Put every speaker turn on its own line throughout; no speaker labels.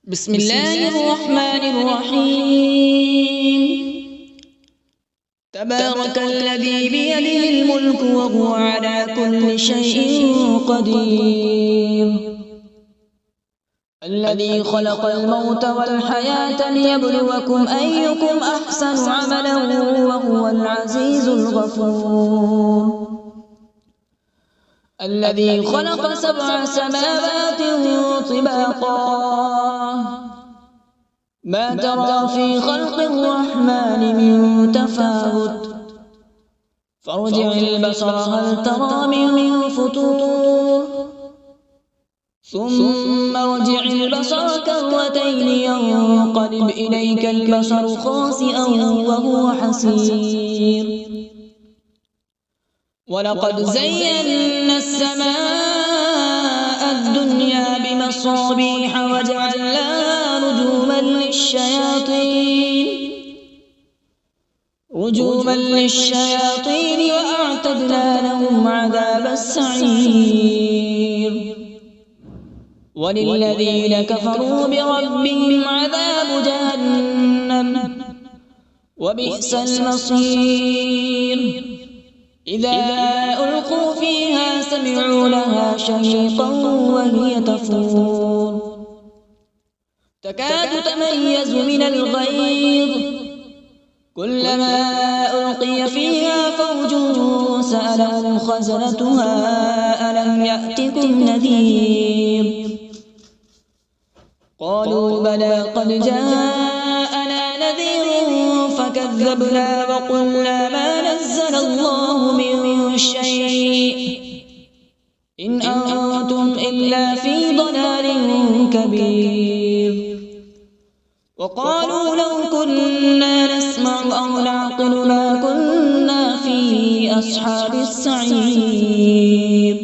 بسم الله الرحمن الرحيم. تبارك الذي بيده الملك وهو على كل شيء قدير. الذي خلق الموت والحياة ليبلوكم أيكم أحسن عملا وهو العزيز الغفور. الذي خلق 7 سماوات طباقا ما ترى في خلق الرحمن من تفاوت فارجع البصر هل ترى من فطور ثم ارجع البصر كرتين ينقلب إليك البصر خاسئا وهو حسير. ولقد زينا السماء الدنيا بمصابيح وجعلناها رجوما للشياطين وأعتدنا لهم عذاب السعير. وللذين كفروا بربهم عذاب جهنم وبئس المصير. إذا ألقوا فيها سمعوا لها شهيقا وهي تفور تكاد تميز من الغيظ كلما ألقي فيها فوج سألهم خزنتها ألم يأتكم نذير قالوا بلى قد جاءنا نذير فكذبنا وقلنا ما نزل الله من شيء إن أنتم إلا في ضلال كبير. وقالوا لو كنا نسمع أو نعقل ما كنا في أصحاب السعير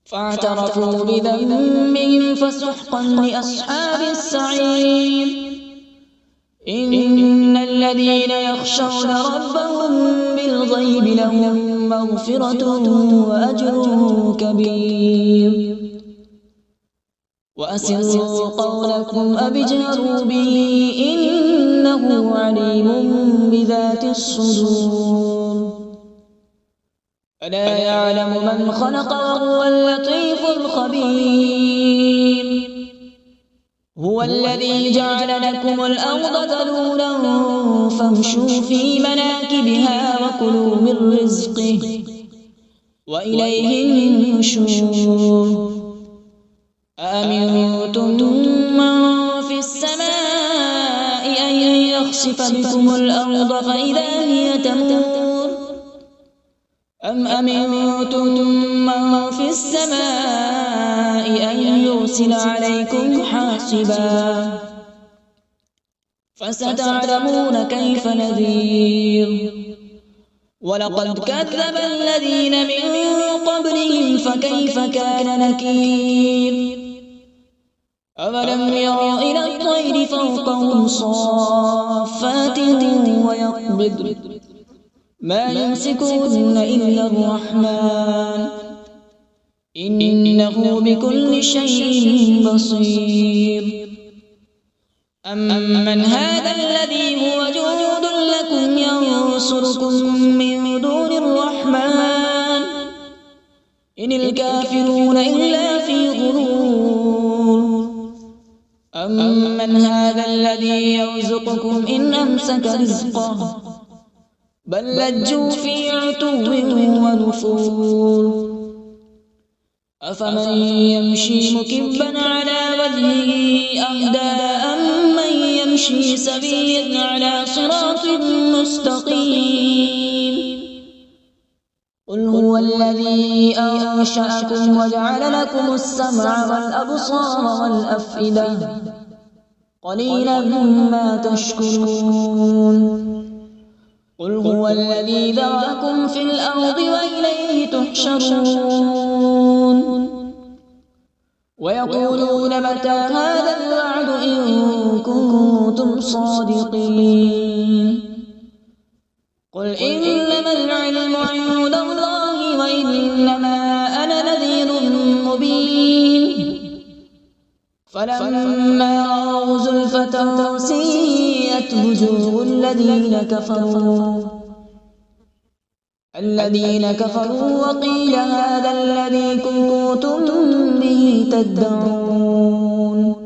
فاعترفوا بذنبهم فسحقا لأصحاب السعير. إن الذين يخشون ربهم بالغيب لهم مغفرة وأجر كبير. وأسروا قولكم أو اجهروا به إنه عليم بذات الصدور. ألا يعلم من خلق وهو اللطيف الخبير. هو الذي جعل لكم الأرض ذلولا فامشوا في مناكبها وكلوا من رزقه وإليه النشور. أأمنتم من في السماء أن يخسف بكم الأرض فإذا هي تمور أم أمنتم من في السماء أن يرسل عليكم حاصبا فستعلمون كيف نذير. ولقد كذب الذين من قبلهم فكيف كان نكير. أولم يروا إلى الطير فوقهم صافات ويقبض ما يمسكون إلا الرحمن إنه بكل شيء بصير. أمن هذا الذي هو جند لكم ينصركم من دون الرحمن إن الكافرون إلا في غرور. أمن هذا الذي يرزقكم إن أمسك رزقه بل لجوا في عتو ونفور. أفمن يمشي مكبا على وجهه أهدى أمن يمشي سويا على صراط مستقيم. قل هو الذي أنشأكم وجعل لكم السمع والأبصار والأفئدة قليلا ما تشكرون. قل هو الذي ذرأكم في الأرض وإليه تحشرون. ويقولون متى هذا الوعد إن كنتم صادقين. قل إنما العلم عند الله وإنما أنا نذير مبين فلما رأوا زلفة سيئت وجوه الذين كفروا وقيل هذا الذي كنتم به تدعون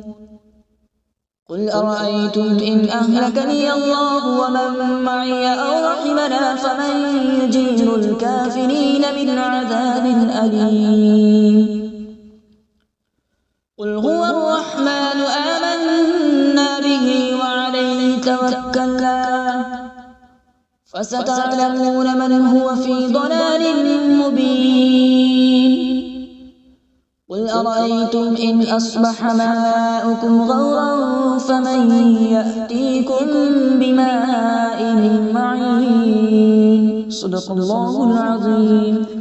قل أرأيتم إن أهلكني الله ومن معي أو رحمنا فمن يجير الكافرين من عذاب أليم قل هو الرحمن آمنا به وعليه توكلنا فستعلمون من هو في ضلال مبين قل أرأيتم إن أصبح ماؤكم غورا فمن يأتيكم بماء معين صدق الله العظيم.